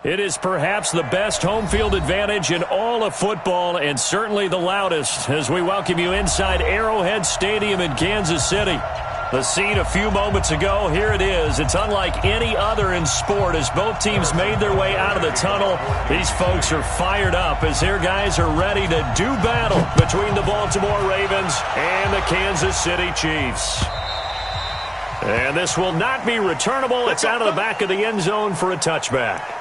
It is perhaps the best home field advantage in all of football and certainly the loudest as we welcome you inside Arrowhead Stadium in Kansas City. The scene a few moments ago, here it is. It's unlike any other in sport as both teams made their way out of the tunnel. These folks are fired up as their guys are ready to do battle between the Baltimore Ravens and the Kansas City Chiefs. And this will not be returnable. It's out of the back of the end zone for a touchback.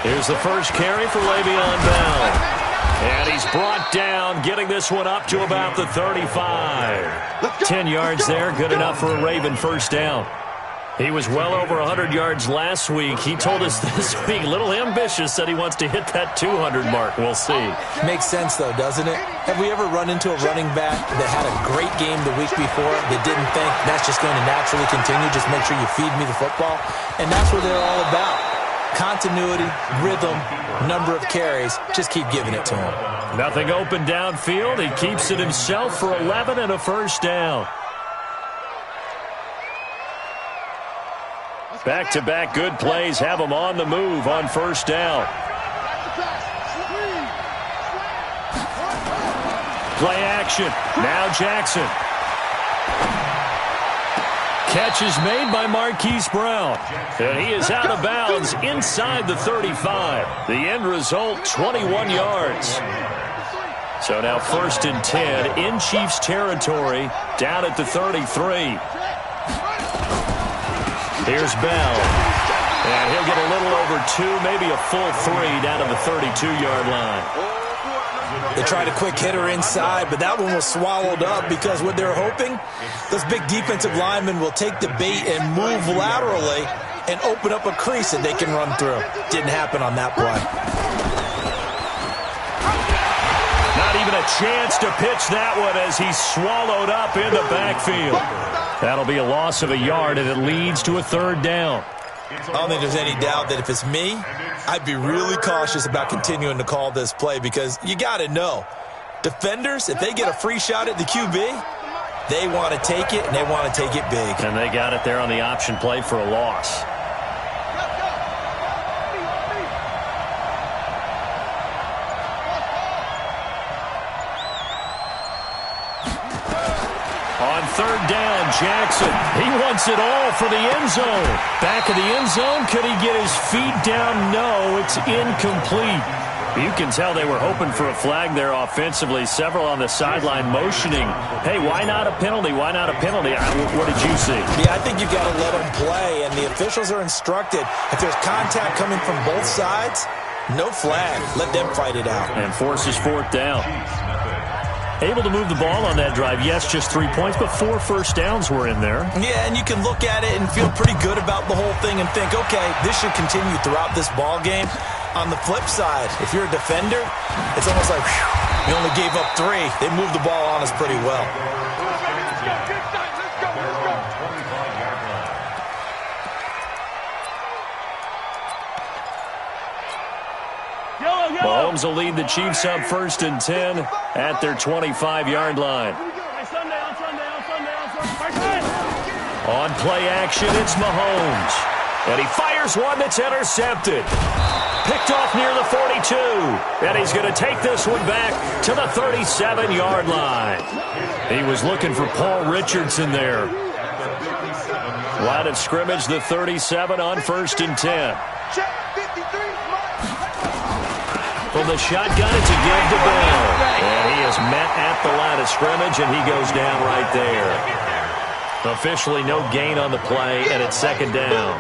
Here's the first carry for Le'Veon Bell. And he's brought down, getting this one up to about the 35. 10 yards there, good enough for a Raven first down. He was well over 100 yards last week. He told us this week, a little ambitious, that he wants to hit that 200 mark. We'll see. Makes sense, though, doesn't it? Have we ever run into a running back that had a great game the week before that didn't think that's just going to naturally continue? Just make sure you feed me the football. And that's what they're all about. Continuity, rhythm, number of carries. Just keep giving it to him. Nothing open downfield. He keeps it himself for 11 and a first down. Back-to-back good plays have him on the move on first down. Play action. Now Jackson. Catch is made by Marquise Brown. And he is out of bounds inside the 35. The end result, 21 yards. So now 1st and 10 in Chiefs territory, down at the 33. Here's Bell. And he'll get a little over 2, maybe a full 3 down to the 32-yard line. They tried a quick hitter inside, but that one was swallowed up because what they're hoping, those big defensive linemen will take the bait and move laterally and open up a crease that they can run through. Didn't happen on that play. Not even a chance to pitch that one as he's swallowed up in the backfield. That'll be a loss of a yard, and it leads to a 3rd down. I don't think there's any doubt that if it's me, I'd be really cautious about continuing to call this play because you got to know, defenders, if they get a free shot at the QB, they want to take it, and they want to take it big. And they got it there on the option play for a loss. On 3rd down, Jackson. He wants it all for the end zone. Back of the end zone. Could he get his feet down? No, it's incomplete. You can tell they were hoping for a flag there offensively. Several on the sideline motioning. Hey, why not a penalty? Why not a penalty? What did you see? Yeah, I think you've got to let them play, and the officials are instructed. If there's contact coming from both sides, no flag. Let them fight it out. And forces 4th down. Able to move the ball on that drive. Yes, just 3 points, but 4 first downs were in there. Yeah, and you can look at it and feel pretty good about the whole thing and think, okay, this should continue throughout this ball game. On the flip side, if you're a defender, it's almost like, whew, you only gave up 3. They moved the ball on us pretty well. Mahomes will lead the Chiefs up 1st and 10 at their 25-yard line. On play action, it's Mahomes. And he fires one that's intercepted. Picked off near the 42. And he's going to take this one back to the 37-yard line. He was looking for Paul Richardson there. Line of scrimmage, the 37 on 1st and 10. From the shotgun, it's a give to Bell. And he is met at the line of scrimmage, and he goes down right there. Officially no gain on the play, and it's 2nd down.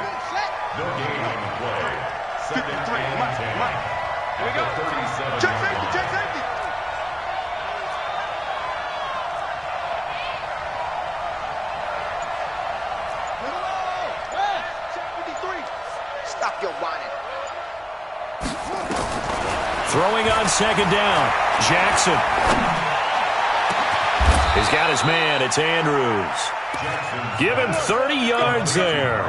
No gain on the play. 2nd and 3. Here we go. Check safety, check safety. Check 53. Stop your whining. Throwing on 2nd down, Jackson. He's got his man. It's Andrews. Give him 30 yards there.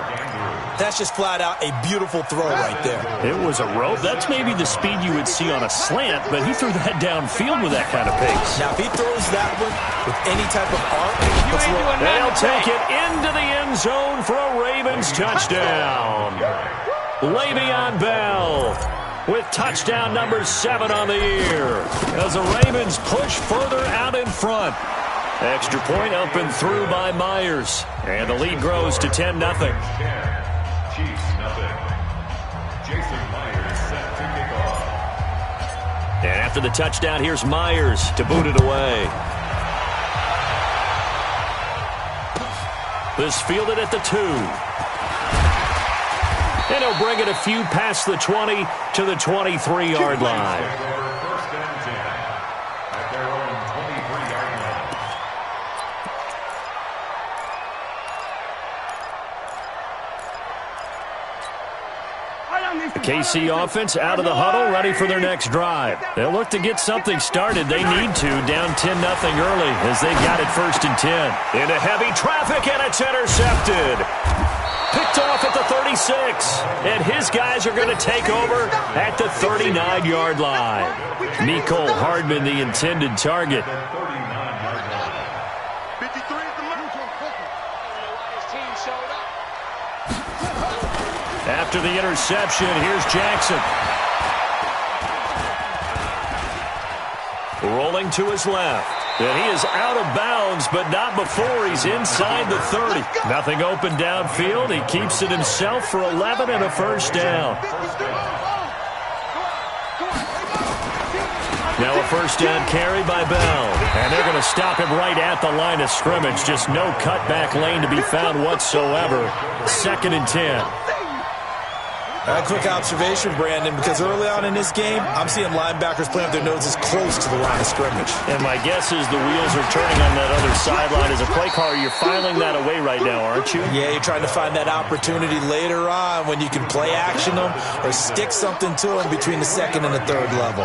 That's just flat out a beautiful throw right there. It was a rope. That's maybe the speed you would see on a slant, but he threw that downfield with that kind of pace. Now, if he throws that one with any type of arc, they'll take it into the end zone for a Ravens touchdown. Le'Veon Bell with touchdown number 7 on the year as the Ravens push further out in front. Extra point up and through by Myers. And the lead grows to 10-0. Chiefs nothing. Jason Myers set to kick off. And after the touchdown, here's Myers to boot it away. This fielded at the 2. And he'll bring it a few past the 20 to the 23-yard line. First and 10 at their own 23-yard line. The KC offense out of the huddle, ready for their next drive. They'll look to get something started. They need to, down 10-0 early as they've got it first and 10. Into heavy traffic, and it's intercepted. Picked off at the 36, and his guys are going to take over at the 39-yard line. Mecole Hardman, the intended target. 39-yard line. 53 is the mark. His team showed up. After the interception, here's Jackson. Rolling to his left. And he is out of bounds, but not before he's inside the 30. Nothing open downfield. He keeps it himself for 11 and a first down. Now a first down carry by Bell. And they're going to stop him right at the line of scrimmage. Just no cutback lane to be found whatsoever. 2nd and 10. A quick observation, Brandon, because early on in this game, I'm seeing linebackers playing with their noses close to the line of scrimmage. And my guess is the wheels are turning on that other sideline. As a play caller, you're filing that away right now, aren't you? Yeah, you're trying to find that opportunity later on when you can play action them or stick something to them between the 2nd and the 3rd level.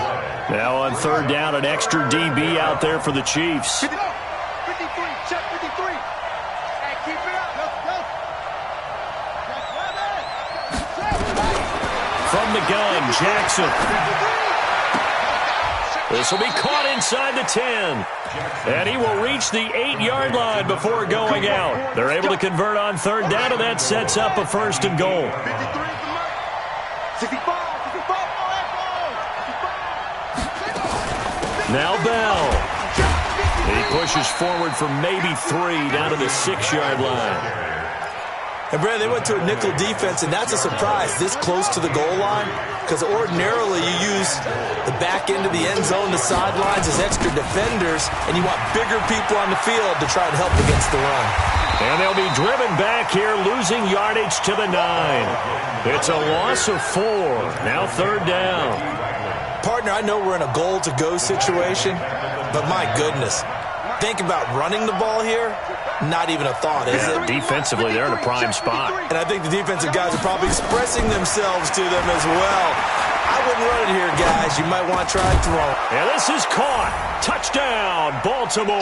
Now on 3rd down, an extra DB out there for the Chiefs. 53, check 53. Hey, keep it up. Go. From the gun, Jackson. This will be caught inside the 10. And he will reach the 8-yard line before going out. They're able to convert on 3rd down, and that sets up a 1st and goal. 53 is the mark. 65. Now Bell. He pushes forward for maybe 3 down to the 6-yard line. And, Brad, they went to a nickel defense, and that's a surprise this close to the goal line because ordinarily you use the back end of the end zone, the sidelines as extra defenders, and you want bigger people on the field to try and help against the run. And they'll be driven back here, losing yardage to the 9. It's a loss of 4. Now 3rd down. Partner, I know we're in a goal-to-go situation, but my goodness, think about running the ball here. Not even a thought, is it? Defensively, they're in a prime spot. And I think the defensive guys are probably expressing themselves to them as well. I wouldn't run it here, guys. You might want to try and throw. And this is caught. Touchdown, Baltimore.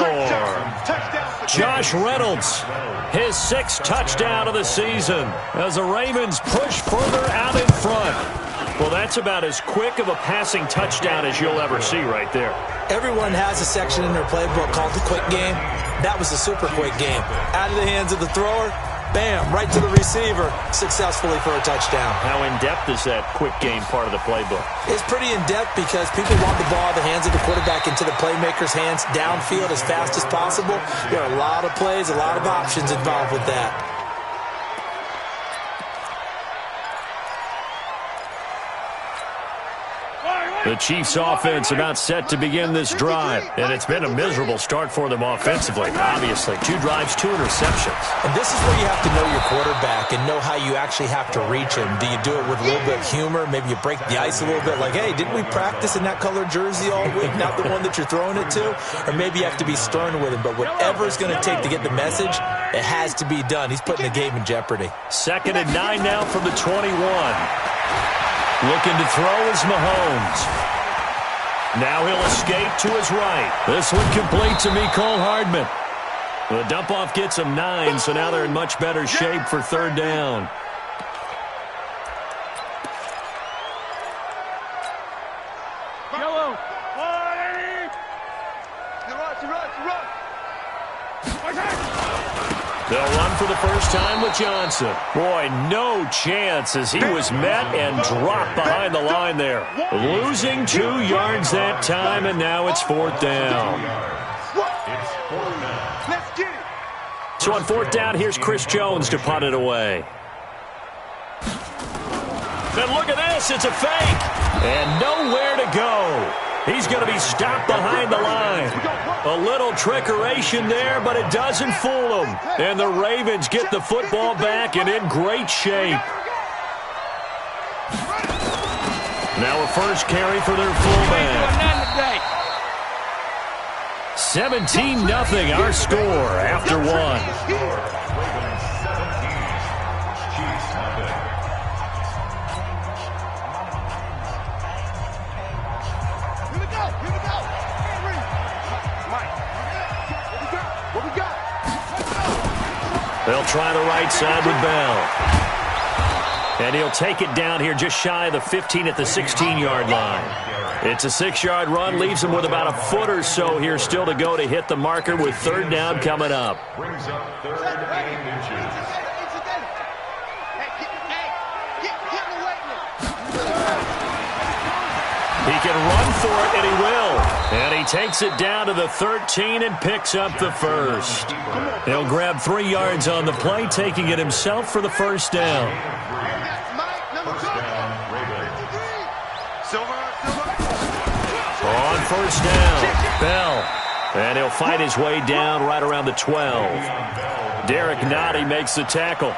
Josh Reynolds, his 6th touchdown of the season as the Ravens push further out in front. Well, that's about as quick of a passing touchdown as you'll ever see right there. Everyone has a section in their playbook called the quick game. That was a super quick game. Out of the hands of the thrower, bam, right to the receiver, successfully for a touchdown. How in-depth is that quick game part of the playbook? It's pretty in-depth because people want the ball in the hands of the quarterback into the playmaker's hands downfield as fast as possible. There are a lot of plays, a lot of options involved with that. The Chiefs offense about set to begin this drive, and it's been a miserable start for them offensively, obviously. 2 drives, 2 interceptions. And this is where you have to know your quarterback and know how you actually have to reach him. Do you do it with a little bit of humor? Maybe you break the ice a little bit like, hey, didn't we practice in that colored jersey all week, not the one that you're throwing it to? Or maybe you have to be stern with him, but whatever it's going to take to get the message, it has to be done. He's putting the game in jeopardy. 2nd and 9 now from the 21. Looking to throw is Mahomes. Now he'll escape to his right. This one complete to Mecole Hardman. The dump-off gets him 9, so now they're in much better shape for third down. Yellow. They'll run for the first time with Johnson. Boy, no chance as he was met and dropped behind the line there. Losing 2 yards that time, and now it's fourth down. Let's get it. So on fourth down, here's Chris Jones to punt it away. And look at this, it's a fake. And nowhere to go. He's going to be stopped behind the line. A little trickeration there, but it doesn't fool him. And the Ravens get the football back and in great shape. Now a first carry for their fullback. 17-0 our score after one. They'll try the right side with Bell. And he'll take it down here just shy of the 15 at the 16-yard line. It's a 6-yard run, leaves him with about a foot or so here still to go to hit the marker with third down coming up. Brings up third and inches. He can run for it, and he will. And he takes it down to the 13 and picks up the first. He'll grab 3 yards on the play, taking it himself for the first down. On first down, Bell. And he'll fight his way down right around the 12. Derek Nottie makes the tackle.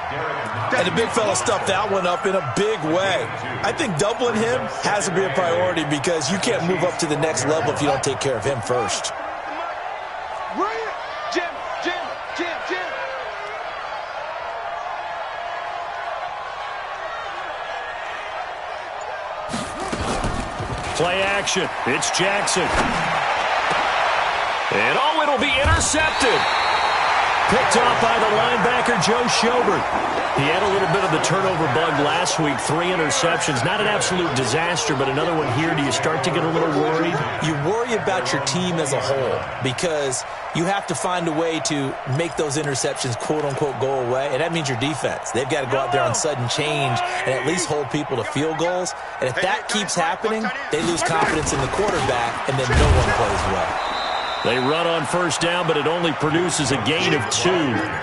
And the big fella stuffed that one up in a big way. I think doubling him has to be a priority because you can't move up to the next level if you don't take care of him first. Jim. Play action. It's Jackson. And oh, it'll be intercepted. Picked off by the linebacker, Joe Schobert. He had a little bit of the turnover bug last week, 3 interceptions. Not an absolute disaster, but another one here. Do you start to get a little worried? You worry about your team as a whole because you have to find a way to make those interceptions, quote-unquote, go away, and that means your defense. They've got to go out there on sudden change and at least hold people to field goals. And if that keeps happening, they lose confidence in the quarterback, and then no one plays well. They run on first down, but it only produces a gain of 2.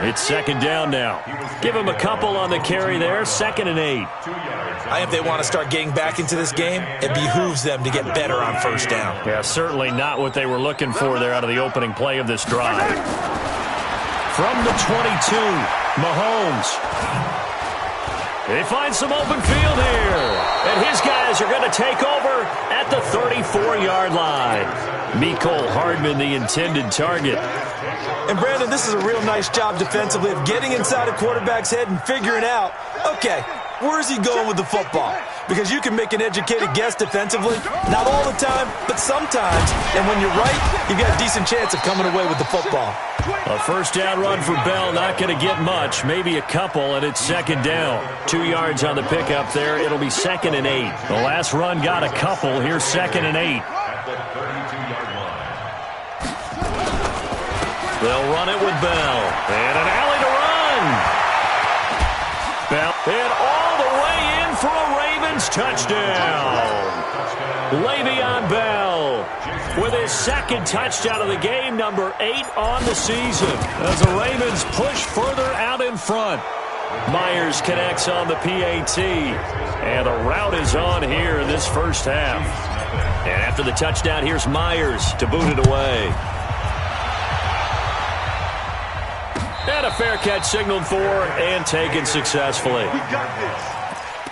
It's second down now. Give them a couple on the carry there, 2nd and 8. I think if they want to start getting back into this game, it behooves them to get better on first down. Yeah, certainly not what they were looking for there out of the opening play of this drive. From the 22, Mahomes. They find some open field here. And his guys are going to take over at the 34-yard line. Mecole Hardman, the intended target. And, Brandon, this is a real nice job defensively of getting inside a quarterback's head and figuring out, okay, where is he going with the football? Because you can make an educated guess defensively. Not all the time, but sometimes. And when you're right, you've got a decent chance of coming away with the football. A first down run for Bell, not going to get much, maybe a couple, and it's second down. 2 yards on the pickup there. It'll be 2nd and 8. The last run got a couple. Here's 2nd and 8. They'll run it with Bell. And an alley to run. Bell. And all the way in for a Ravens touchdown. Le'Veon Bell with his 2nd touchdown of the game, number 8 on the season, as the Ravens push further out in front. Myers connects on the PAT, and the route is on here in this first half. And after the touchdown, here's Myers to boot it away. And a fair catch signaled for and taken successfully. We got this.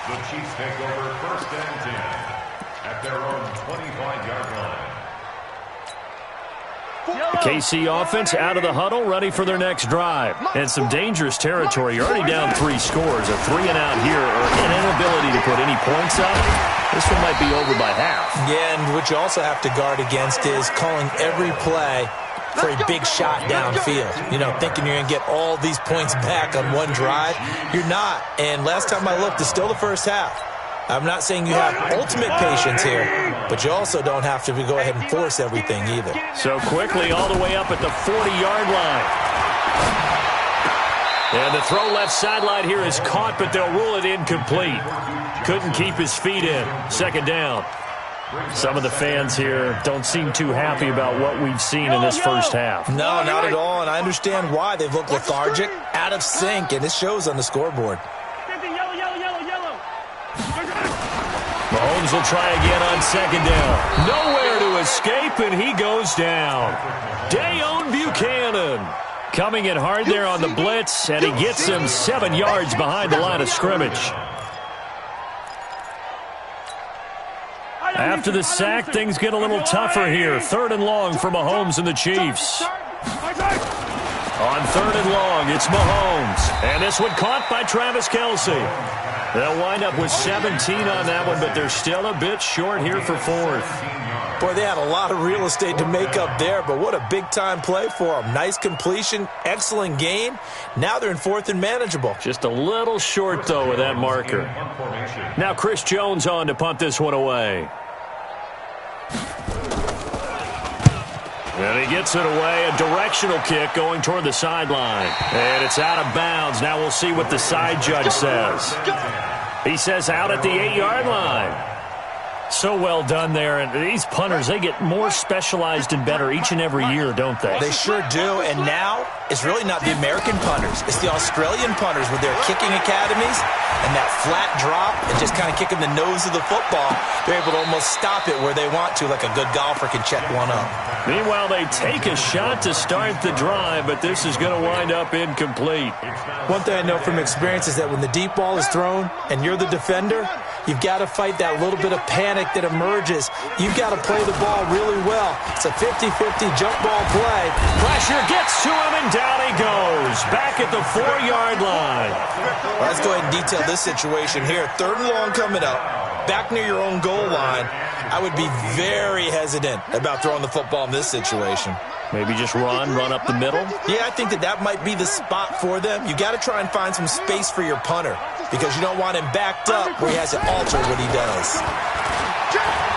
The Chiefs take over 1st and 10 at their own 25-yard line. The KC offense out of the huddle, ready for their next drive. And some dangerous territory. You're already down 3 scores. A 3-and-out here, or an inability to put any points up. This one might be over by half. Yeah, and what you also have to guard against is calling every play for a big shot downfield. You know, thinking you're going to get all these points back on one drive. You're not. And last time I looked, it's still the first half. I'm not saying you have ultimate patience here, but you also don't have to go ahead and force everything either. So quickly all the way up at the 40-yard line. And the throw left sideline here is caught, but they'll rule it incomplete. Couldn't keep his feet in. Second down. Some of the fans here don't seem too happy about what we've seen in this first half. No, not at all, and I understand why. They've looked lethargic, out of sync, and it shows on the scoreboard. Mahomes will try again on second down. Nowhere to escape, and he goes down. Dayon Buchanan coming in hard there on the blitz, and he gets him 7 yards behind the line of scrimmage. After the sack, things get a little tougher here. 3rd and long for Mahomes and the Chiefs. On 3rd and long, it's Mahomes. And this one caught by Travis Kelce. They'll wind up with 17 on that one, but they're still a bit short here for 4th. Boy, they had a lot of real estate to make up there, but what a big-time play for them. Nice completion, excellent gain. Now they're in 4th and manageable. Just a little short, though, with that marker. Now Chris Jones on to punt this one away. And he gets it away, a directional kick going toward the sideline. And it's out of bounds. Now we'll see what the side judge says. He says out at the 8-yard line. So well done there. And these punters, they get more specialized and better each and every year, don't they? They sure do. And now it's really not the American punters. It's the Australian punters with their kicking academies and that flat drop and just kind of kicking the nose of the football. They're able to almost stop it where they want to, like a good golfer can check one up. Meanwhile, they take a shot to start the drive, but this is going to wind up incomplete. One thing I know from experience is that when the deep ball is thrown and you're the defender, you've got to fight that little bit of panic that emerges. You've got to play the ball really well. It's a 50-50 jump ball play. Pressure gets to him, and down he goes. Back at the 4-yard line. Well, let's go ahead and detail this situation here. 3rd and long coming up. Back near your own goal line. I would be very hesitant about throwing the football in this situation. Maybe just run up the middle? Yeah, I think that might be the spot for them. You got to try and find some space for your punter because you don't want him backed up where he has to alter what he does.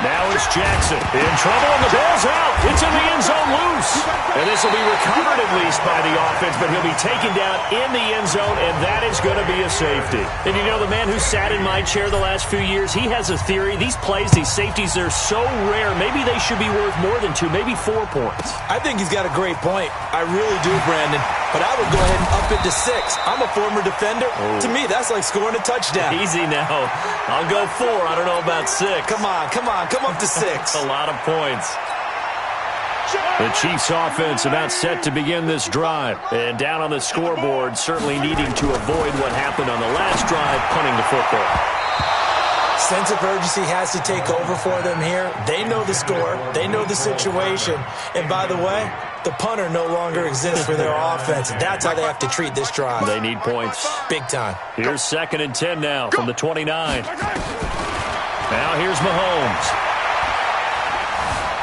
Now it's Jackson in trouble, and the ball's out. It's in the end zone loose. And this will be recovered at least by the offense, but he'll be taken down in the end zone, and that is going to be a safety. And you know, the man who sat in my chair the last few years, he has a theory. These plays, these safeties, they're so rare. Maybe they should be worth more than 2, maybe 4 points. I think he's got a great point. I really do, Brandon. But I would go ahead and up it to 6. I'm a former defender. Oh. To me, that's like scoring a touchdown. Easy now. I'll go 4. I don't know about 6. Come on. Come up to 6. A lot of points. The Chiefs offense about set to begin this drive. And down on the scoreboard, certainly needing to avoid what happened on the last drive, punting the football. Sense of urgency has to take over for them here. They know the score. They know the situation. And by the way, the punter no longer exists for their offense. That's how they have to treat this drive. They need points. Big time. Here's 2nd and 10 now from the 29. Now here's Mahomes.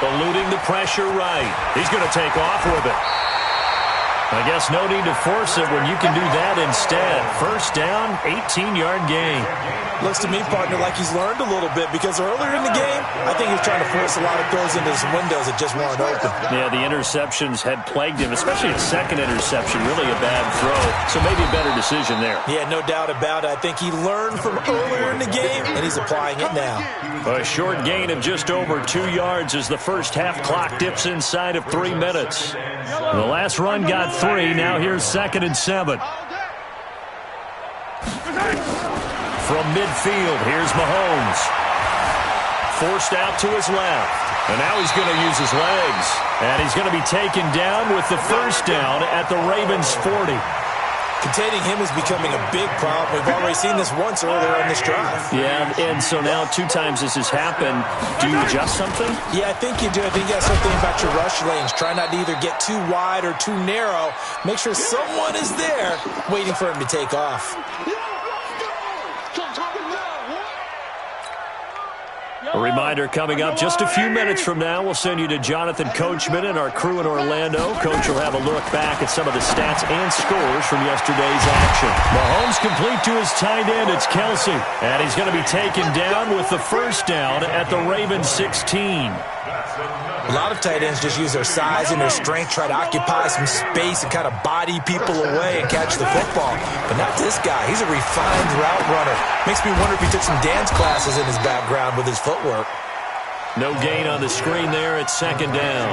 Eluding the pressure right. He's going to take off with it. I guess no need to force it when you can do that instead. First down, 18-yard gain. Looks to me, partner, like he's learned a little bit because earlier in the game, I think he was trying to force a lot of throws into his windows that just weren't open. Yeah, the interceptions had plagued him, especially a second interception, really a bad throw. So maybe a better decision there. Yeah, no doubt about it. I think he learned from earlier in the game, and he's applying it now. A short gain of just over 2 yards as the first half clock dips inside of 3 minutes. The last run got 3. Now here's 2nd and 7. From midfield, here's Mahomes. Forced out to his left. And now he's going to use his legs. And he's going to be taken down with the first down at the Ravens' 40. Containing him is becoming a big problem. We've already seen this once earlier on this drive. Yeah, and so now 2 times this has happened. Do you adjust something? Yeah, I think you do. I think you got something about your rush lanes. Try not to either get too wide or too narrow. Make sure someone is there waiting for him to take off. A reminder coming up just a few minutes from now. We'll send you to Jonathan Coachman and our crew in Orlando. Coach will have a look back at some of the stats and scores from yesterday's action. Mahomes complete to his tight end. It's Kelsey. And he's going to be taken down with the first down at the Ravens 16. A lot of tight ends just use their size and their strength, try to occupy some space and kind of body people away and catch the football. But not this guy. He's a refined route runner. Makes me wonder if he took some dance classes in his background with his footwork. No gain on the screen there. It's second down.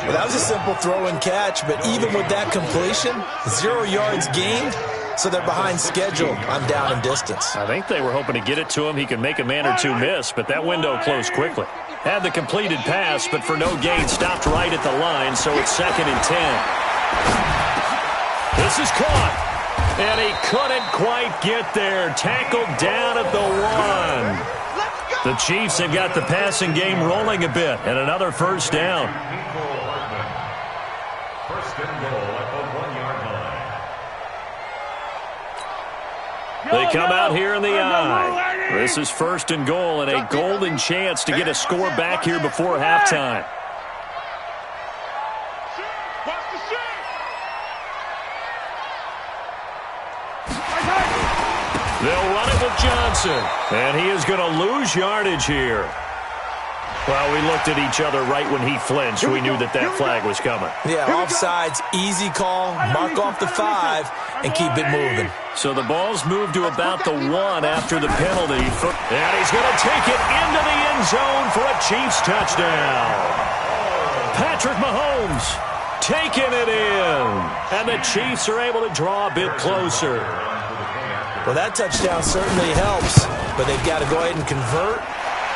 Well, that was a simple throw and catch, but even with that completion, 0 yards gained, so they're behind schedule on down and distance. I think they were hoping to get it to him. He could make a man or two miss, but that window closed quickly. Had the completed pass, but for no gain, stopped right at the line, so it's 2nd and 10. This is caught, and he couldn't quite get there. Tackled down at the 1. The Chiefs have got the passing game rolling a bit, and another first down. First and goal at the 1-yard line. They come out here in the eye. This is first and goal and a golden chance to get a score back here before halftime. They'll run it with Johnson, and he is going to lose yardage here. Well, we looked at each other right when he flinched. We knew that that flag was coming. Yeah, offsides, easy call, mark off the 5, and keep it moving. So the ball's moved to about the 1 after the penalty. And he's going to take it into the end zone for a Chiefs touchdown. Patrick Mahomes taking it in. And the Chiefs are able to draw a bit closer. Well, that touchdown certainly helps, but they've got to go ahead and convert,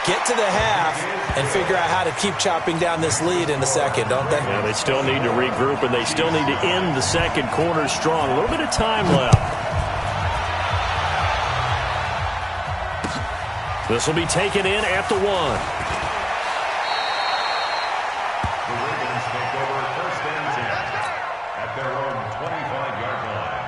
get to the half, and figure out how to keep chopping down this lead in the second, don't they? Yeah, they still need to regroup, and they still need to end the second quarter strong. A little bit of time left. This will be taken in at the 1. The Ravens take over first and 10 at their own 25-yard line.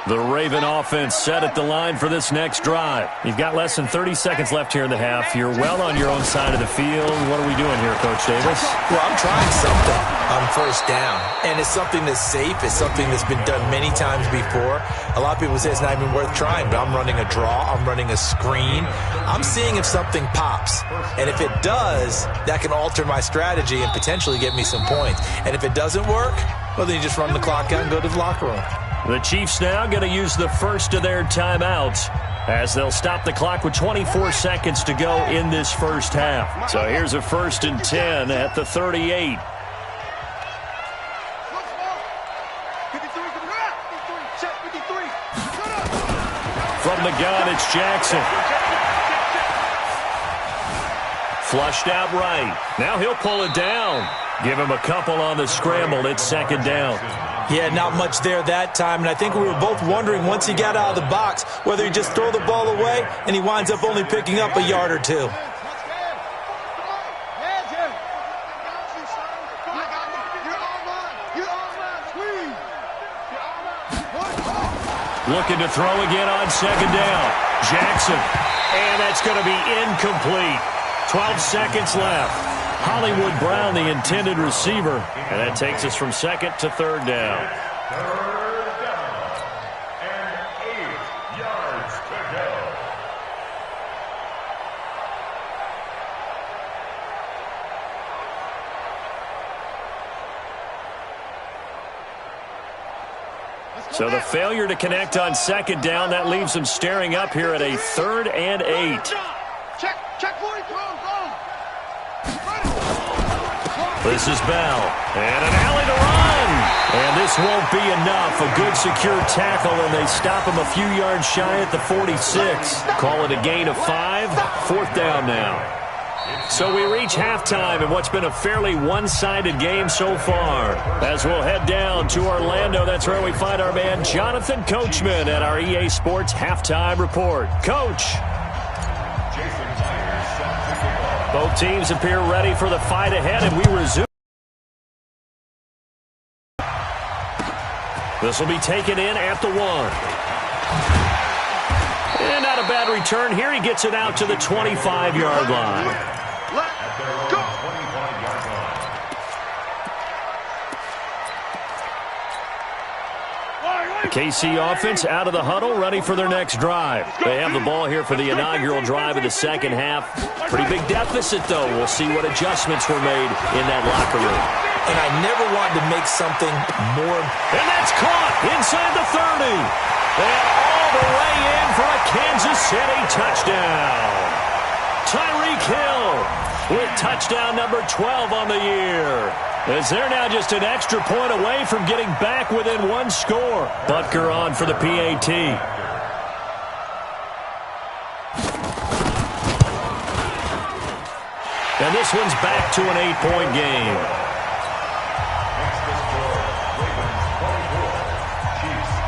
The Raven offense set at the line for this next drive. You've got less than 30 seconds left here in the half. You're well on your own side of the field. What are we doing here, Coach Davis? Well, I'm trying something on first down, and it's something that's safe. It's something that's been done many times before. A lot of people say it's not even worth trying, but I'm running a draw. I'm running a screen. I'm seeing if something pops, and if it does, that can alter my strategy and potentially get me some points. And if it doesn't work, well, then you just run the clock out and go to the locker room. The Chiefs now going to use the first of their timeouts as they'll stop the clock with 24 seconds to go in this first half. So here's a 1st and 10 at the 38. From the gun, it's Jackson. Flushed out right. Now he'll pull it down. Give him a couple on the scramble. It's 2nd down. Yeah, not much there that time, and I think we were both wondering once he got out of the box whether he just throw the ball away and he winds up only picking up a yard or 2. Looking to throw again on 2nd down. Jackson, and that's going to be incomplete. 12 seconds left. Hollywood Brown, the intended receiver. And that takes us from 2nd to 3rd down. 3rd down and 8 yards to go. So the failure to connect on 2nd down, that leaves them staring up here at a 3rd and 8. Check 40, go. This is Bell, and an alley to run. And this won't be enough. A good, secure tackle, and they stop him a few yards shy at the 46. Call it a gain of 5. 4th down now. So we reach halftime in what's been a fairly one-sided game so far. As we'll head down to Orlando, that's where we find our man Jonathan Coachman at our EA Sports Halftime Report. Coach. Both teams appear ready for the fight ahead, and we resume. This will be taken in at the 1. And not a bad return here. He gets it out to the 25-yard line. KC offense out of the huddle, ready for their next drive. They have the ball here for the inaugural drive of the second half. Pretty big deficit, though. We'll see what adjustments were made in that locker room. And I never wanted to make something more. And that's caught inside the 30. And all the way in for a Kansas City touchdown. Tyreek Hill with touchdown number 12 on the year. As they're now just an extra point away from getting back within one score. Butker on for the PAT. And this one's back to an 8-point game.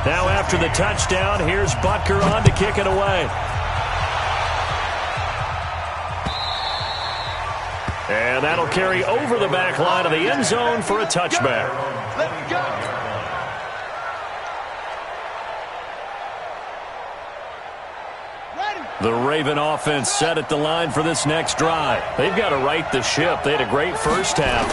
Now after the touchdown, here's Butker on to kick it away. And that'll carry over the back line of the end zone for a touchback. Let's go. The Raven offense set at the line for this next drive. They've got to right the ship. They had a great first half,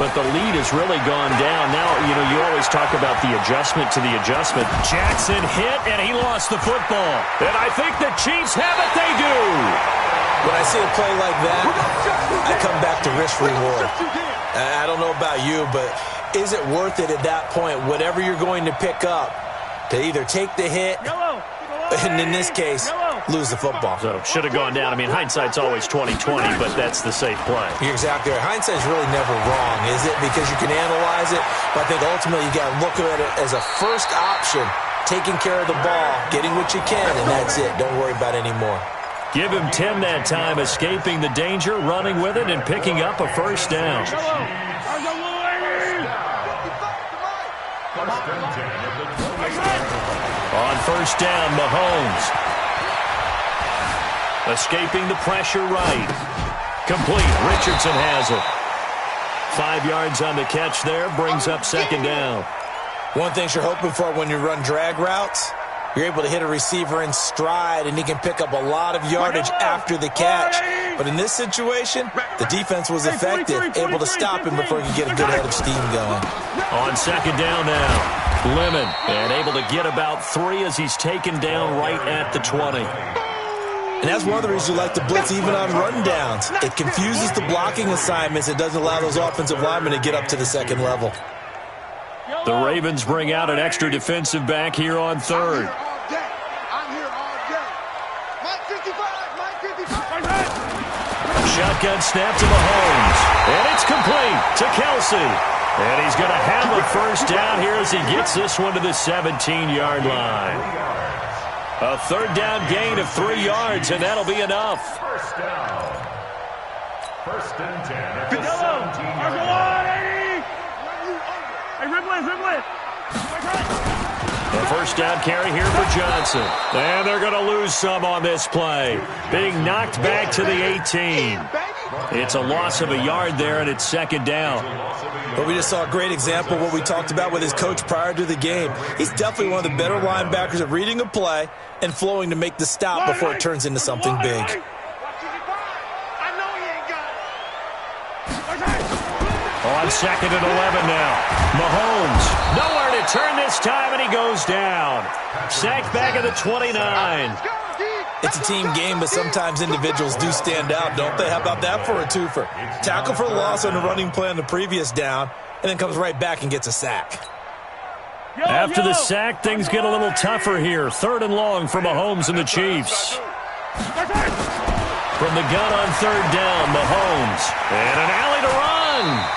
but the lead has really gone down. Now, you always talk about the adjustment to the adjustment. Jackson hit, and he lost the football. And I think the Chiefs have it. They do. When I see a play like that, I come back to risk reward. I don't know about you, but is it worth it at that point, whatever you're going to pick up, to either take the hit, and in this case, lose the football? So should have gone down. I mean, hindsight's always 20/20, but that's the safe play. You're exactly right. Hindsight's really never wrong, is it? Because you can analyze it, but I think ultimately you got to look at it as a first option, taking care of the ball, getting what you can, and that's it. Don't worry about any more. Give him 10 that time, escaping the danger, running with it, and picking up a first down. On first down, Mahomes. Escaping the pressure right. Complete. Richardson has it. 5 yards on the catch there, brings up second down. One thing you're hoping for when you run drag routes, you're able to hit a receiver in stride, and he can pick up a lot of yardage after the catch. But in this situation, the defense was effective, able to stop him before he could get a good head of steam going. On second down now, Lemon, and able to get about 3 as he's taken down right at the 20. And that's one of the reasons you like to blitz even on run downs. It confuses the blocking assignments. It doesn't allow those offensive linemen to get up to the second level. The Ravens bring out an extra defensive back here on third. I'm here all day. Mike 55. Shotgun snap to Mahomes. And it's complete to Kelsey. And he's going to have a first down here as he gets this one to the 17-yard line. A third down gain of 3 yards, and that'll be enough. First down. First and 10 at the 17-yard line. A first down carry here for Johnson. And they're going to lose some on this play. Being knocked back to the 18. It's a loss of a yard there, and it's second down. But we just saw a great example of what we talked about with his coach prior to the game. He's definitely one of the better linebackers at reading a play and flowing to make the stop before it turns into something big. On second and 11 now. Mahomes, nowhere to turn this time, and he goes down. Sacked back at the 29. It's a team game, but sometimes individuals do stand out, don't they? How about that for a twofer? Tackle for the loss on the running play on the previous down, and then comes right back and gets a sack. After the sack, things get a little tougher here. Third and long for Mahomes and the Chiefs. From the gun on third down, Mahomes. And an alley to run.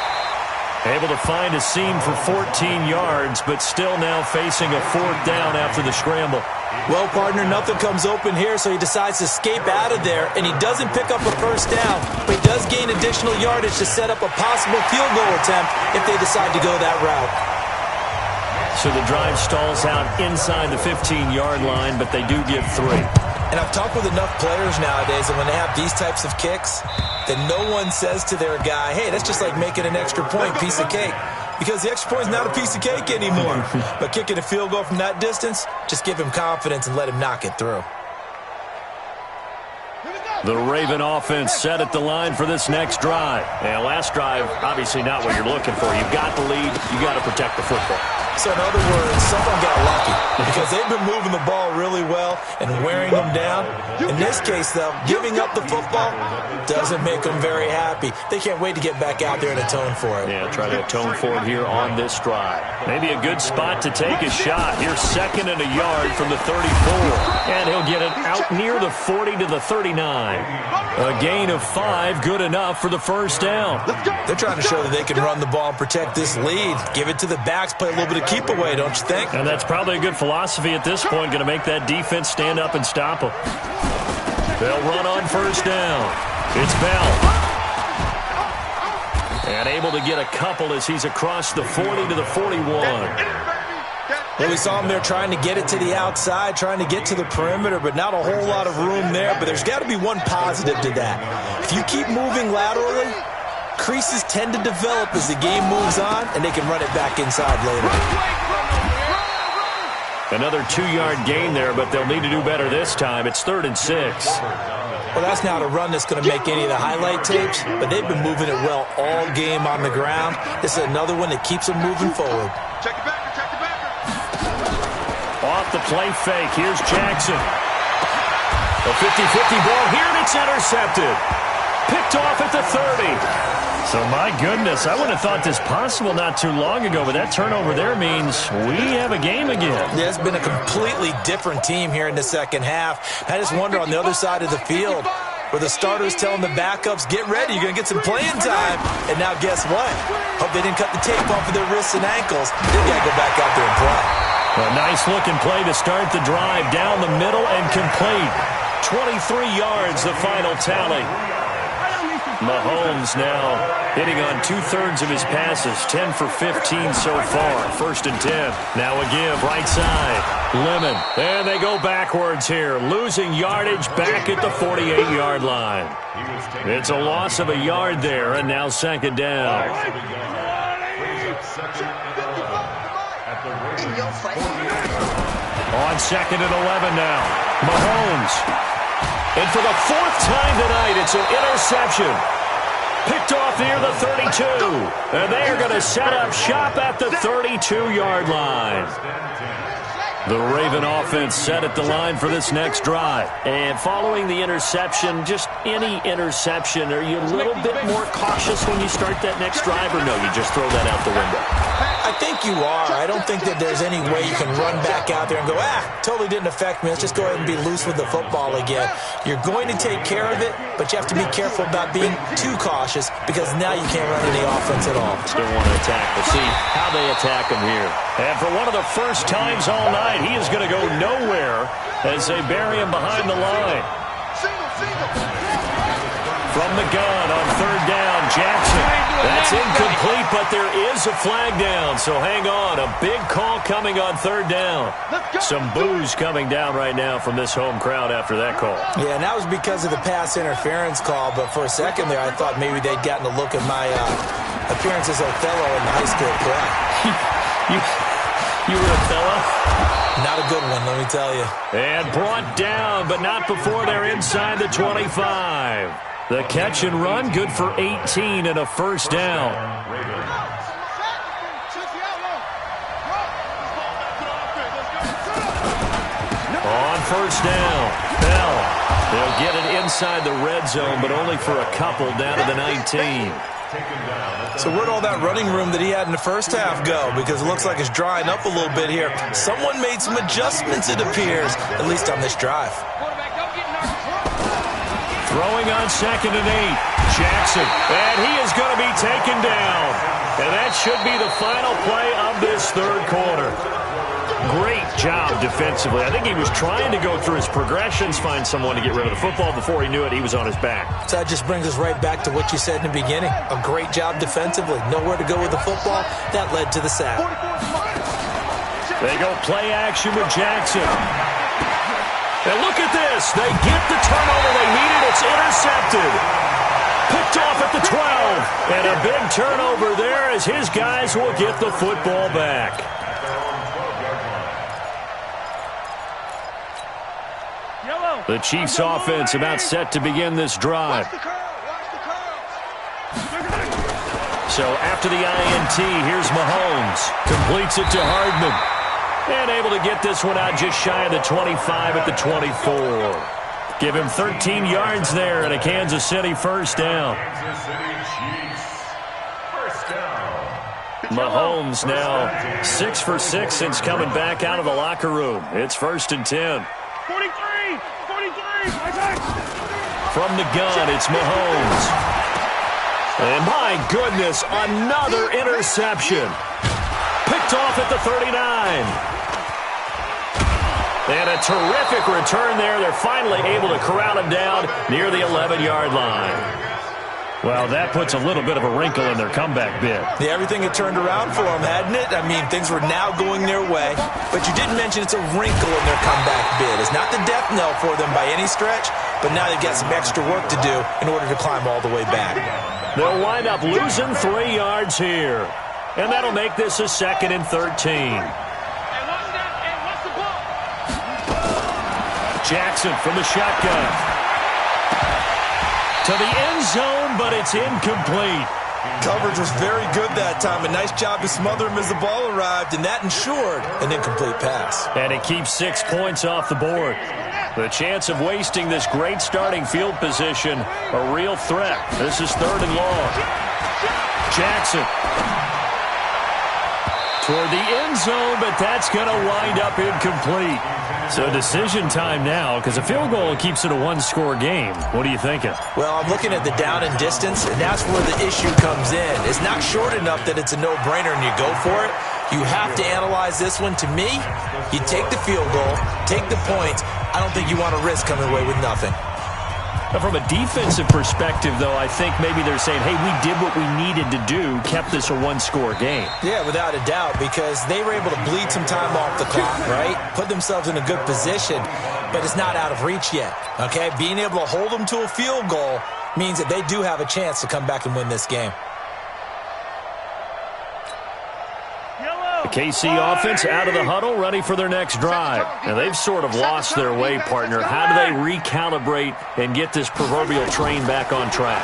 Able to find a seam for 14 yards, but still now facing a fourth down after the scramble. Well, partner, nothing comes open here, so he decides to escape out of there, and he doesn't pick up a first down, but he does gain additional yardage to set up a possible field goal attempt if they decide to go that route. So the drive stalls out inside the 15-yard line, but they do give 3. And I've talked with enough players nowadays, and when they have these types of kicks, that no one says to their guy, hey, that's just like making an extra point, piece of cake. Because the extra point is not a piece of cake anymore. But kicking a field goal from that distance, just give him confidence and let him knock it through. The Raven offense set at the line for this next drive. And last drive, obviously not what you're looking for. You've got the lead. You've got to protect the football. So in other words, someone got lucky because they've been moving the ball really well and wearing them down. In this case, though, giving up the football doesn't make them very happy. They can't wait to get back out there and atone for it. Yeah, try to atone for it here on this drive. Maybe a good spot to take a shot. Here's 2nd and a yard from the 34. And he'll get it out near the 40 to the 39. A gain of 5, good enough for the first down. They're trying to show that they can run the ball and protect this lead. Give it to the backs, play a little bit of keep away, don't you think? And that's probably a good philosophy at this point, going to make that defense stand up and stop them. They'll run on first down. It's Bell. And able to get a couple as he's across the 40 to the 41. Well, we saw him there trying to get it to the outside, trying to get to the perimeter, but not a whole lot of room there. But there's got to be one positive to that. If you keep moving laterally, creases tend to develop as the game moves on, and they can run it back inside later. Another 2-yard gain there, but they'll need to do better this time. It's 3rd and 6. Well, that's not a run that's going to make any of the highlight tapes, but they've been moving it well all game on the ground. This is another one that keeps them moving forward. Check it back. Off the play fake. Here's Jackson. A 50-50 ball here, and it's intercepted. Picked off at the 30. So, my goodness, I wouldn't have thought this possible not too long ago, but that turnover there means we have a game again. Yeah, it's been a completely different team here in the second half. I just wonder on the other side of the field where the starters telling the backups, get ready, you're going to get some playing time. And now guess what? Hope they didn't cut the tape off of their wrists and ankles. They got to go back out there and play. A nice-looking play to start the drive down the middle and complete. 23 yards, the final tally. Mahomes now hitting on 2/3 of his passes, 10 for 15 so far. 1st and 10. Now a give, right side. Lemon. And they go backwards here, losing yardage back at the 48-yard line. It's a loss of a yard there, and now 2nd down. On 2nd and 11 now. Mahomes. And for the 4th time tonight, it's an interception. Picked off near the 32. And they are going to set up shop at the 32-yard line. The Raven offense set at the line for this next drive. And following the interception, just any interception, are you a little bit more cautious when you start that next drive, or no, you just throw that out the window? I think you are. I don't think that there's any way you can run back out there and go, totally didn't affect me. Let's just go ahead and be loose with the football again. You're going to take care of it, but you have to be careful about being too cautious because now you can't run any offense at all. Still want to attack. We'll see how they attack him here. And for one of the first times all night, he is going to go nowhere as they bury him behind the line. From the gun on 3rd down, Jackson. That's incomplete, but there is a flag down, so hang on. A big call coming on 3rd down. Some boos coming down right now from this home crowd after that call. Yeah, and that was because of the pass interference call, but for a second there, I thought maybe they'd gotten a look at my appearance as Othello in the high school play. You were Othello? Not a good one, let me tell you. And brought down, but not before they're inside the 25. The catch and run, good for 18 and a 1st down. On 1st down, Bell. They'll get it inside the red zone, but only for a couple down to the 19. So where'd all that running room that he had in the first half go? Because it looks like it's drying up a little bit here. Someone made some adjustments, it appears, at least on this drive. Throwing on 2nd and 8. Jackson. And he is going to be taken down. And that should be the final play of this 3rd quarter. Great job defensively. I think he was trying to go through his progressions, find someone to get rid of the football. Before he knew it, he was on his back. So that just brings us right back to what you said in the beginning. A great job defensively. Nowhere to go with the football. That led to the sack. They go play action with Jackson. And look at this. They get the turnover they needed. It's intercepted. Picked off at the 12. And a big turnover there as his guys will get the football back. The Chiefs offense about set to begin this drive. So after the INT, here's Mahomes. Completes it to Hardman. And able to get this one out just shy of the 25 at the 24. Give him 13 yards there and a Kansas City first down. Mahomes now 6 for 6 since coming back out of the locker room. It's 1st and 10. 43! From the gun, it's Mahomes. And my goodness, another interception. Picked off at the 39. And a terrific return there. They're finally able to corral him down near the 11-yard line. Well, that puts a little bit of a wrinkle in their comeback bid. Yeah, everything had turned around for them, hadn't it? I mean, things were now going their way. But you didn't mention it's a wrinkle in their comeback bid. It's not the death knell for them by any stretch, but now they've got some extra work to do in order to climb all the way back. They'll wind up losing 3 yards here. And that'll make this a 2nd and 13. Jackson from the shotgun. To the end zone, but it's incomplete. Coverage was very good that time. A nice job to smother him as the ball arrived, and that ensured an incomplete pass. And it keeps 6 points off the board. The chance of wasting this great starting field position, a real threat. This is 3rd and long. Jackson. Toward the end zone, but that's going to wind up incomplete. So decision time now, because a field goal keeps it a one-score game. What are you thinking? Well, I'm looking at the down and distance, and that's where the issue comes in. It's not short enough that it's a no-brainer and you go for it. You have to analyze this one. To me, you take the field goal, take the points. I don't think you want to risk coming away with nothing. From a defensive perspective, though, I think maybe they're saying, hey, we did what we needed to do, kept this a one-score game. Yeah, without a doubt, because they were able to bleed some time off the clock, right? Put themselves in a good position, but it's not out of reach yet, okay? Being able to hold them to a field goal means that they do have a chance to come back and win this game. The KC offense out of the huddle, ready for their next drive. And they've sort of lost their way, partner. How do they recalibrate and get this proverbial train back on track?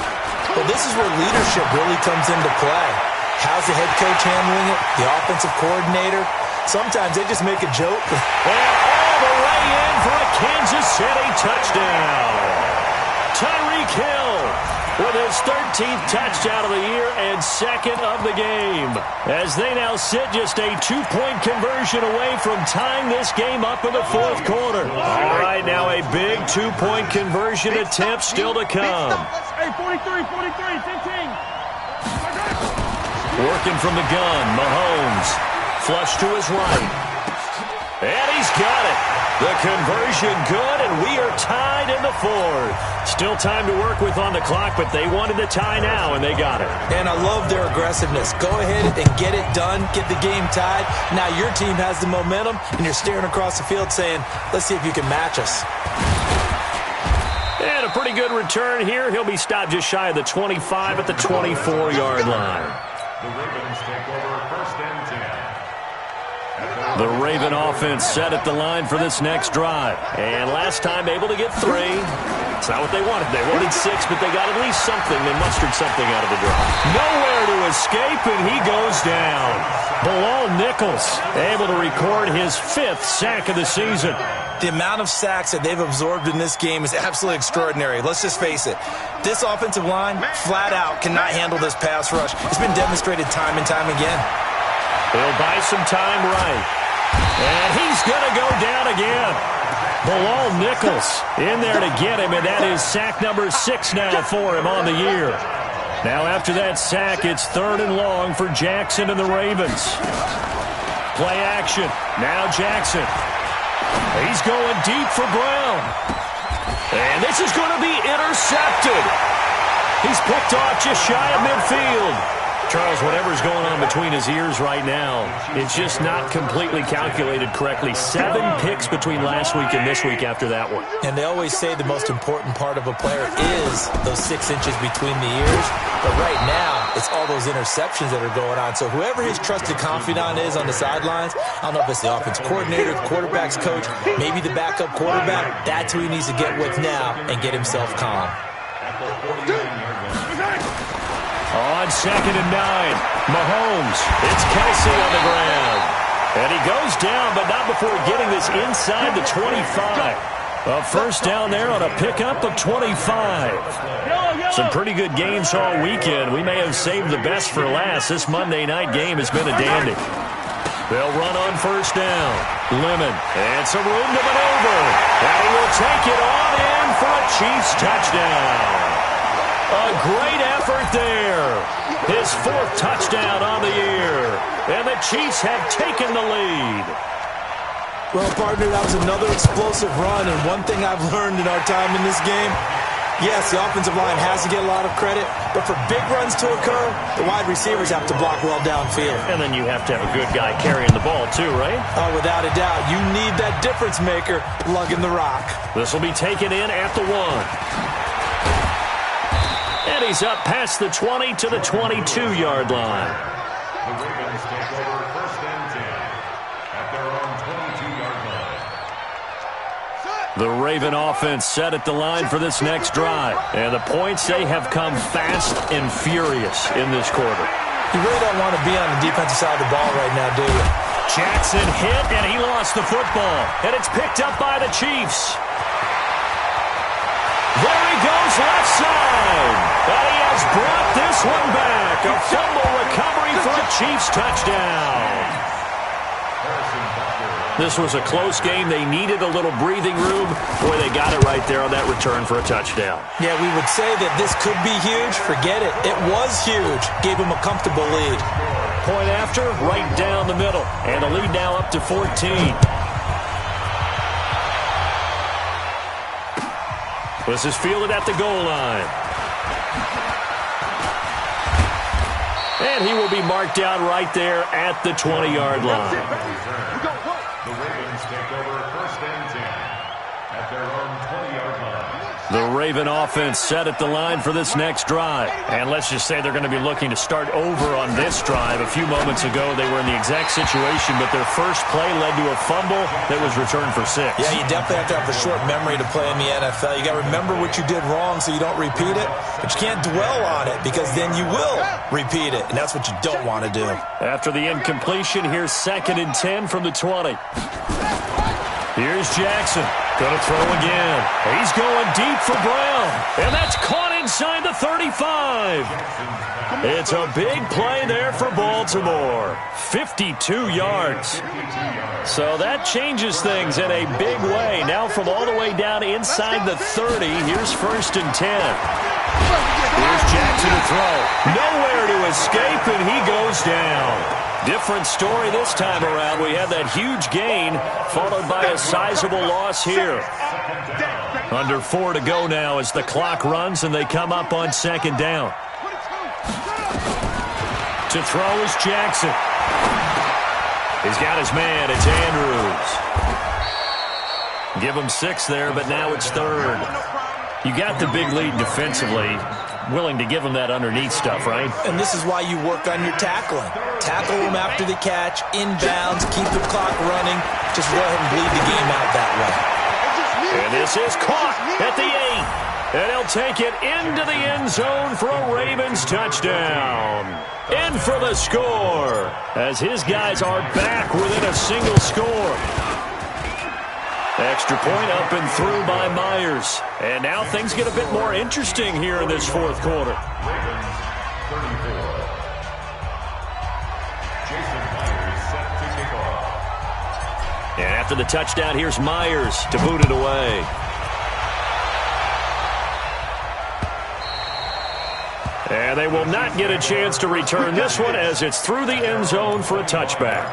Well, this is where leadership really comes into play. How's the head coach handling it? The offensive coordinator? Sometimes they just make a joke. And all the way in for a Kansas City touchdown. Tyreek Hill with his 13th touchdown of the year and 2nd of the game. As they now sit just a 2-point conversion away from tying this game up in the 4th quarter. All right, now a big 2-point conversion attempt still to come. Hey, 43, 15. Working from the gun, Mahomes. Flush to his right. And he's got it. The conversion good, and we are tied in the 4th. Still time to work with on the clock, but they wanted the tie now, and they got it. And I love their aggressiveness. Go ahead and get it done, get the game tied. Now your team has the momentum, and you're staring across the field saying, let's see if you can match us. And a pretty good return here. He'll be stopped just shy of the 25 at the 24-yard line. The Ravens take over 1st and 10. The Raven offense set at the line for this next drive. And last time able to get 3. It's not what they wanted. They wanted 6, but they got at least something. They mustered something out of the drive. Nowhere to escape, and he goes down. Bilal Nichols able to record his 5th sack of the season. The amount of sacks that they've absorbed in this game is absolutely extraordinary. Let's just face it. This offensive line, flat out, cannot handle this pass rush. It's been demonstrated time and time again. He'll buy some time right. And he's going to go down again. Bilal Nichols in there to get him, and that is sack number 6 now for him on the year. Now after that sack, it's 3rd and long for Jackson and the Ravens. Play action. Now Jackson. He's going deep for Brown. And this is going to be intercepted. He's picked off just shy of midfield. Charles, whatever's going on between his ears right now, it's just not completely calculated correctly. 7 picks between last week and this week after that one. And they always say the most important part of a player is those 6 inches between the ears. But right now, it's all those interceptions that are going on. So whoever his trusted confidant is on the sidelines, I don't know if it's the offense coordinator, the quarterback's coach, maybe the backup quarterback, that's who he needs to get with now and get himself calm. On 2nd and 9, Mahomes. It's Kelsey on the ground. And he goes down, but not before getting this inside the 25. A first down there on a pickup of 25. Some pretty good games all weekend. We may have saved the best for last. This Monday night game has been a dandy. They'll run on first down. Lemon. And some room to maneuver. And he will take it on in for a Chiefs touchdown. A great effort there. His 4th touchdown on the year. And the Chiefs have taken the lead. Well, partner, that was another explosive run. And one thing I've learned in our time in this game, yes, the offensive line has to get a lot of credit. But for big runs to occur, the wide receivers have to block well downfield. And then you have to have a good guy carrying the ball too, right? Oh, without a doubt. You need that difference maker lugging the rock. This will be taken in at the 1. And he's up past the 20 to the 22-yard line. The Ravens take over 1st and 10 at their own 22-yard line. The Raven offense set at the line for this next drive. And the points, they have come fast and furious in this quarter. You really don't want to be on the defensive side of the ball right now, do you? Jackson hit, and he lost the football. And it's picked up by the Chiefs. There he goes left side. And he has brought this one back. A fumble recovery for a Chiefs touchdown. This was a close game. They needed a little breathing room. Boy, they got it right there on that return for a touchdown. Yeah, we would say that this could be huge. Forget it. It was huge. Gave him a comfortable lead. Point after, right down the middle. And the lead now up to 14. This is fielded at the goal line. And he will be marked down right there at the 20-yard line. The Ravens take over 1st and 10 at their own 20-yard line. The Raven offense set at the line for this next drive. And let's just say they're going to be looking to start over on this drive. A few moments ago, they were in the exact situation, but their first play led to a fumble that was returned for 6. Yeah, you definitely have to have a short memory to play in the NFL. You got to remember what you did wrong so you don't repeat it, but you can't dwell on it because then you will repeat it, and that's what you don't want to do. After the incompletion, here's 2nd and 10 from the 20. Here's Jackson. Going to throw again. He's going deep for Brown. And that's caught inside the 35. It's a big play there for Baltimore. 52 yards. So that changes things in a big way. Now from all the way down inside the 30, here's 1st and 10. Here's Jackson to throw. Nowhere to escape, and he goes down. Different story this time around. We had that huge gain, followed by a sizable loss here. Under 4 to go now as the clock runs, and they come up on 2nd down. To throw is Jackson. He's got his man. It's Andrews. Give him 6 there, but now it's 3rd. You got the big lead defensively. Willing to give him that underneath stuff, right? And this is why you work on your tackling. Tackle him after the catch, inbounds, keep the clock running. Just go ahead and bleed the game out that way. And this is caught at the 8. And he'll take it into the end zone for a Ravens touchdown. In for the score, as his guys are back within a single score. Extra point up and through by Myers. And now things get a bit more interesting here in this 4th quarter. Ravens 34. Jason Myers set to kick off. And after the touchdown, here's Myers to boot it away. And they will not get a chance to return this one as it's through the end zone for a touchback.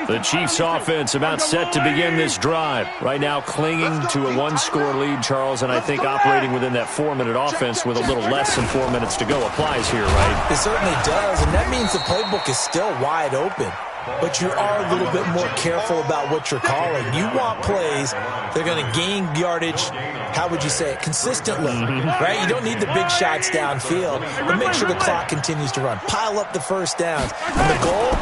The Chiefs offense about set to begin this drive. Right now clinging to a one-score lead, Charles, and I think operating within that 4-minute offense with a little less than 4 minutes to go applies here, right? It certainly does, and that means the playbook is still wide open. But you are a little bit more careful about what you're calling. You want plays that are going to gain yardage, how would you say it, consistently, right? You don't need the big shots downfield, but make sure the clock continues to run. Pile up the first downs. And the goal,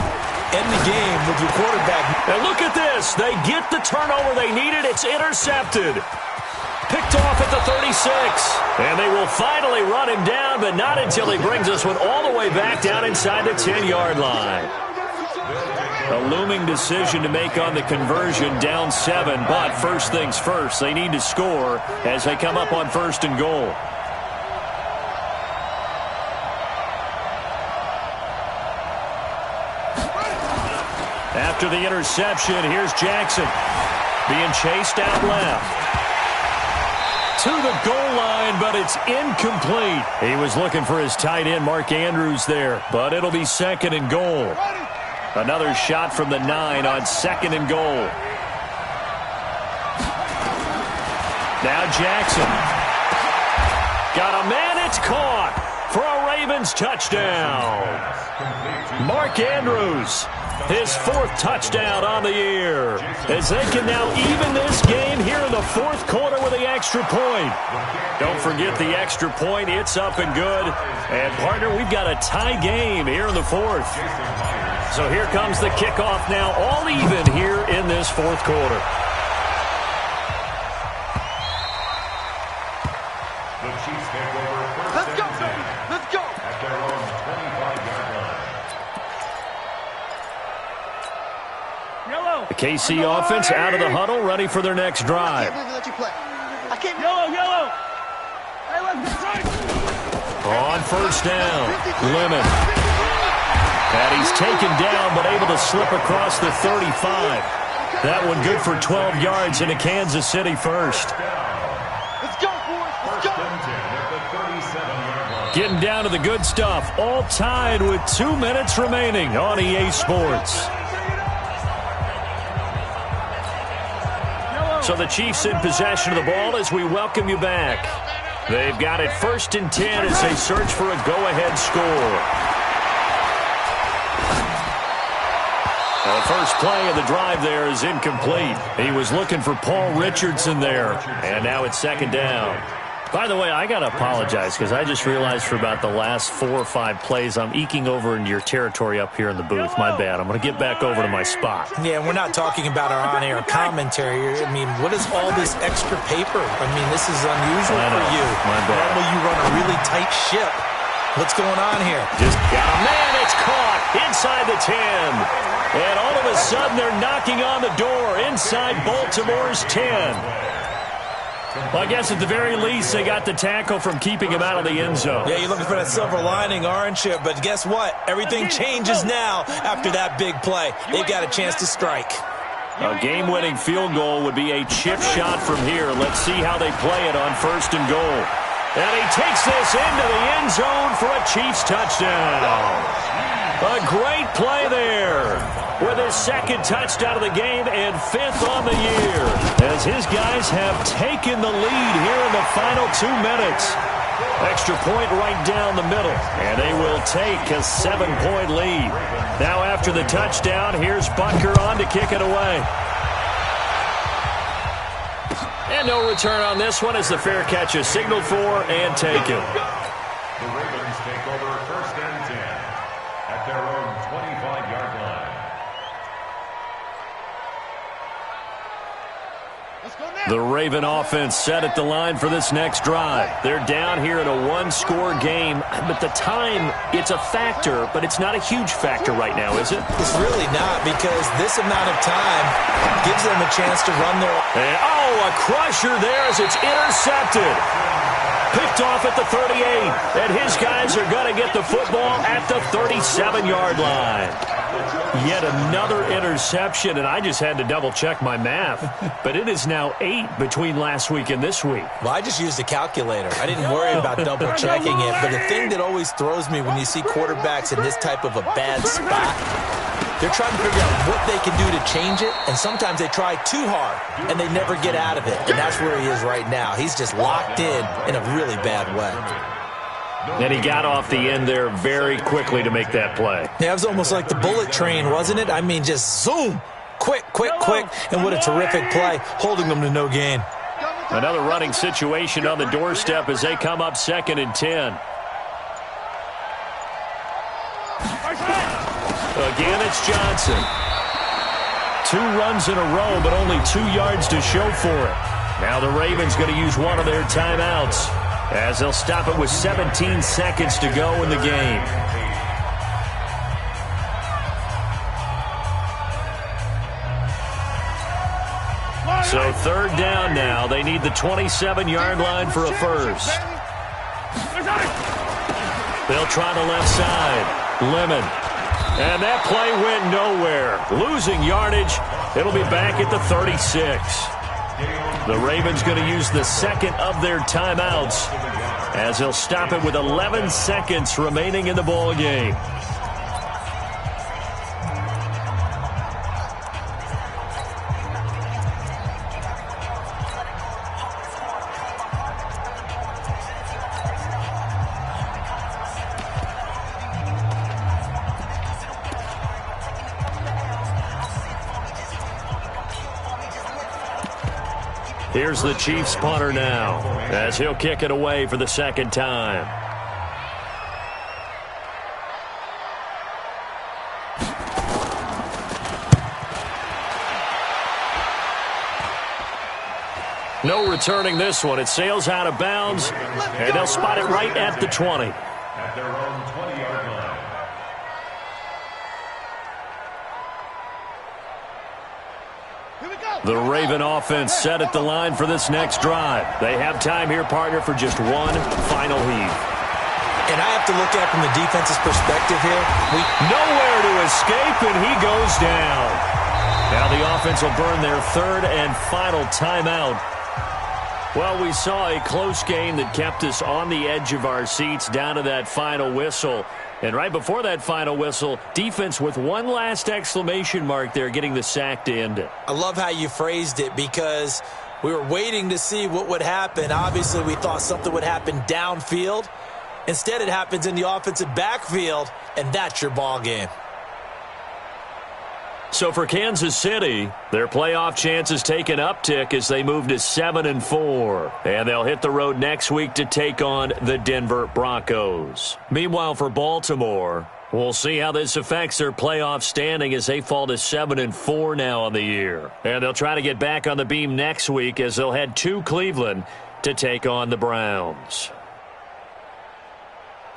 end the game with your quarterback. And look at this. They get the turnover they needed. It's intercepted. Picked off at the 36. And they will finally run him down, but not until he brings us one all the way back down inside the 10-yard line. A looming decision to make on the conversion, down 7, but first things first, they need to score as they come up on 1st and goal. After the interception, here's Jackson being chased out left. To the goal line, but it's incomplete. He was looking for his tight end, Mark Andrews, there, but it'll be 2nd and goal. Another shot from the 9 on 2nd and goal. Now Jackson. Got a man, it's caught for a Ravens touchdown. Mark Andrews, his 4th touchdown on the year, as they can now even this game here in the 4th quarter with the extra point. Don't forget the extra point, it's up and good. And partner, we've got a tie game here in the 4th. So here comes the kickoff now, all even here in this 4th quarter. The Chiefs take over first. Let's go, baby. Let's go. At their own 25-yard line. Yellow. The KC offense out of the huddle, ready for their next drive. I can't believe we let you play. I can't. Yellow. Hey, let's go. On 1st down, Lemon. And he's taken down, but able to slip across the 35. That one good for 12 yards into Kansas City 1st. Let's go, boys. Let's go. Getting down to the good stuff. All tied with 2 minutes remaining on EA Sports. So the Chiefs in possession of the ball as we welcome you back. They've got it 1st and 10 as they search for a go-ahead score. The first play of the drive there is incomplete. He was looking for Paul Richardson there, and now it's 2nd down. By the way, I got to apologize because I just realized for about the last 4 or 5 plays I'm eking over into your territory up here in the booth. My bad. I'm going to get back over to my spot. Yeah, we're not talking about our on-air commentary. I mean, what is all this extra paper? I mean, this is unusual for you. My bad. Normally you run a really tight ship. What's going on here? Just got a man. It's caught inside the 10. And all of a sudden, they're knocking on the door inside Baltimore's 10. Well, I guess at the very least, they got the tackle from keeping him out of the end zone. Yeah, you're looking for that silver lining, aren't you? But guess what? Everything changes now after that big play. They've got a chance to strike. A game-winning field goal would be a chip shot from here. Let's see how they play it on 1st and goal. And he takes this into the end zone for a Chiefs touchdown. A great play there with his 2nd touchdown of the game and 5th on the year as his guys have taken the lead here in the final 2 minutes. Extra point right down the middle, and they will take a 7-point lead. Now after the touchdown, here's Butker on to kick it away. And no return on this one as the fair catch is signaled for and taken. The Ravens take over 1st and 10 at their own 25-yard line. The Raven offense set at the line for this next drive. They're down here in a one-score game, but the time, it's a factor, but it's not a huge factor right now, is it? It's really not, because this amount of time gives them a chance to run their... And, oh, a crusher there as it's intercepted. Picked off at the 38, and his guys are going to get the football at the 37-yard line. Yet another interception, and I just had to double-check my math. But it is now 8 between last week and this week. Well, I just used a calculator. I didn't worry about double-checking it. But the thing that always throws me when you see quarterbacks in this type of a bad spot They're trying to figure out what they can do to change it, and sometimes they try too hard, and they never get out of it. And that's where he is right now. He's just locked in a really bad way. And he got off the end there very quickly to make that play. Yeah, it was almost like the bullet train, wasn't it? I mean, just zoom. Quick, quick, quick. And what a terrific play, holding them to no gain. Another running situation on the doorstep as they come up 2nd and 10. Again, it's Johnson. 2 runs in a row, but only 2 yards to show for it. Now the Ravens going to use one of their timeouts as they'll stop it with 17 seconds to go in the game. So 3rd down now. They need the 27-yard line for a first. They'll try the left side. Lemon. And that play went nowhere. Losing yardage. It'll be back at the 36. The Ravens going to use the 2nd of their timeouts as they'll stop it with 11 seconds remaining in the ball game. Here's the Chiefs punter now as he'll kick it away for the 2nd time. No returning this one. It sails out of bounds, and they'll spot it right at the 20. At their own 20-yard line. The Raven offense set at the line for this next drive. They have time here, partner, for just one final heave. And I have to look at it from the defense's perspective here. Nowhere to escape, and he goes down. Now the offense will burn their 3rd and final timeout. Well, we saw a close game that kept us on the edge of our seats down to that final whistle. And right before that final whistle, defense with one last exclamation mark there, getting the sack to end it. I love how you phrased it because we were waiting to see what would happen. Obviously, we thought something would happen downfield. Instead, it happens in the offensive backfield, and that's your ball game. So for Kansas City, their playoff chances take an uptick as they move to 7-4. And they'll hit the road next week to take on the Denver Broncos. Meanwhile, for Baltimore, we'll see how this affects their playoff standing as they fall to 7-4 now on the year. And they'll try to get back on the beam next week as they'll head to Cleveland to take on the Browns.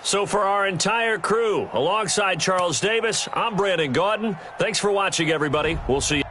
So for our entire crew, alongside Charles Davis, I'm Brandon Gaudin. Thanks for watching, everybody. We'll see you.